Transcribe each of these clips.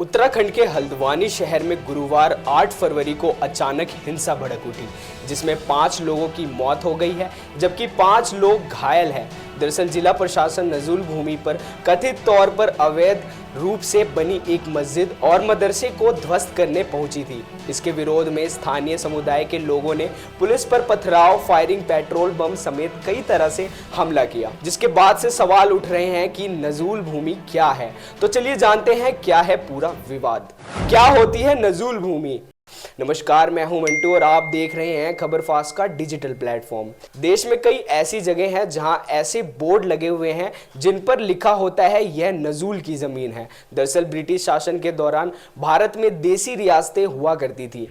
उत्तराखंड के हल्द्वानी शहर में गुरुवार 8 फरवरी को अचानक हिंसा भड़क उठी, जिसमें 5 लोगों की मौत हो गई है जबकि 5 लोग घायल हैं। दरअसल जिला प्रशासन नजूल भूमि पर कथित तौर पर अवैध रूप से बनी एक मस्जिद और मदरसे को ध्वस्त करने पहुंची थी। इसके विरोध में स्थानीय समुदाय के लोगों ने पुलिस पर पथराव, फायरिंग, पेट्रोल बम समेत कई तरह से हमला किया, जिसके बाद से सवाल उठ रहे हैं कि नजूल भूमि क्या है। तो चलिए जानते हैं क्या है पूरा विवाद। क्या होती है नजूल भूमि? नमस्कार, मैं हूं मंटू और आप देख रहे हैं खबर फास्ट का डिजिटल प्लेटफॉर्म। देश में कई ऐसी जगह हैं जहां ऐसे बोर्ड लगे हुए हैं जिन पर लिखा होता है यह नजूल की जमीन है। दरअसल ब्रिटिश शासन के दौरान भारत में देसी रियासतें हुआ करती थी।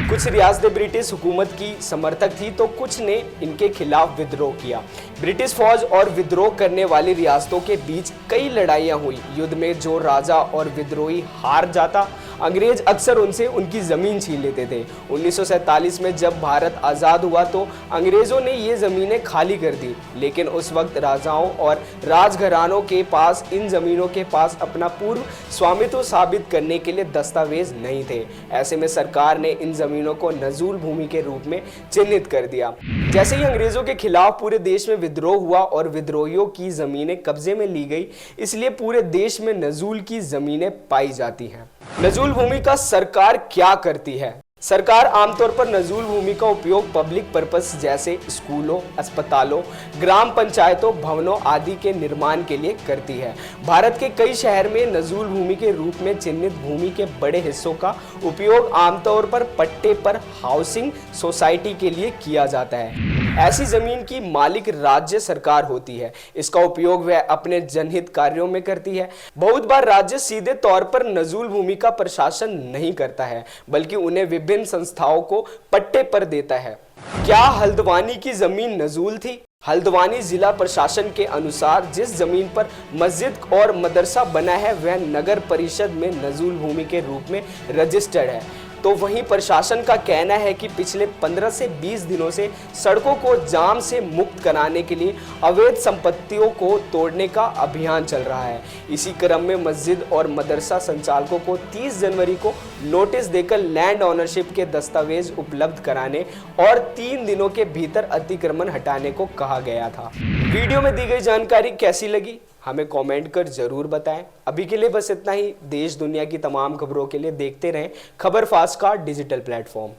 कुछ रियासतें ब्रिटिश हुकूमत की समर्थक थी तो कुछ ने इनके खिलाफ विद्रोह किया। ब्रिटिश फौज और विद्रोह करने वाली रियासतों के बीच कई लड़ाइयां हुई। युद्ध में जो राजा और विद्रोही हार जाता, अंग्रेज अक्सर उनसे उनकी जमीन छीन लेते थे। 1947 में जब भारत आज़ाद हुआ तो अंग्रेजों ने ये ज़मीनें खाली कर दी, लेकिन उस वक्त राजाओं और राजघरानों के पास इन ज़मीनों के पास अपना पूर्व स्वामित्व साबित करने के लिए दस्तावेज नहीं थे। ऐसे में सरकार ने इन ज़मीनों को नजूल भूमि के रूप में चिन्हित कर दिया। जैसे ही अंग्रेजों के खिलाफ पूरे देश में विद्रोह हुआ और विद्रोहियों की ज़मीनें कब्जे में ली गई, इसलिए पूरे देश में नजूल की ज़मीनें पाई जाती हैं। नजूल भूमि का सरकार क्या करती है? सरकार आमतौर पर नजूल भूमि का उपयोग पब्लिक पर्पस जैसे स्कूलों, अस्पतालों, ग्राम पंचायतों, भवनों आदि के निर्माण के लिए करती है। भारत के कई शहर में नजूल भूमि के रूप में चिन्हित भूमि के बड़े हिस्सों का उपयोग आमतौर पर पट्टे पर हाउसिंग सोसाइटी के लिए किया जाता है। ऐसी जमीन की मालिक राज्य सरकार होती है। इसका उपयोग वह अपने जनहित कार्यों में करती है। बहुत बार राज्य सीधे तौर पर नजूल भूमि का प्रशासन नहीं करता है, बल्कि उन्हें विभिन्न संस्थाओं को पट्टे पर देता है। क्या हल्द्वानी की जमीन नजूल थी? हल्द्वानी जिला प्रशासन के अनुसार जिस जमीन पर मस्जिद और मदरसा बना है वह नगर परिषद में नजूल भूमि के रूप में रजिस्टर्ड है। तो वहीं प्रशासन का कहना है कि पिछले 15 से 20 दिनों से सड़कों को जाम से मुक्त कराने के लिए अवैध संपत्तियों को तोड़ने का अभियान चल रहा है। इसी क्रम में मस्जिद और मदरसा संचालकों को 30 जनवरी को नोटिस देकर लैंड ऑनरशिप के दस्तावेज उपलब्ध कराने और 3 दिनों के भीतर अतिक्रमण हटाने को कहा गया था। वीडियो में दी गई जानकारी कैसी लगी हमें कमेंट कर जरूर बताएं। अभी के लिए बस इतना ही। देश दुनिया की तमाम खबरों के लिए देखते रहें खबर फास्ट का डिजिटल प्लेटफॉर्म।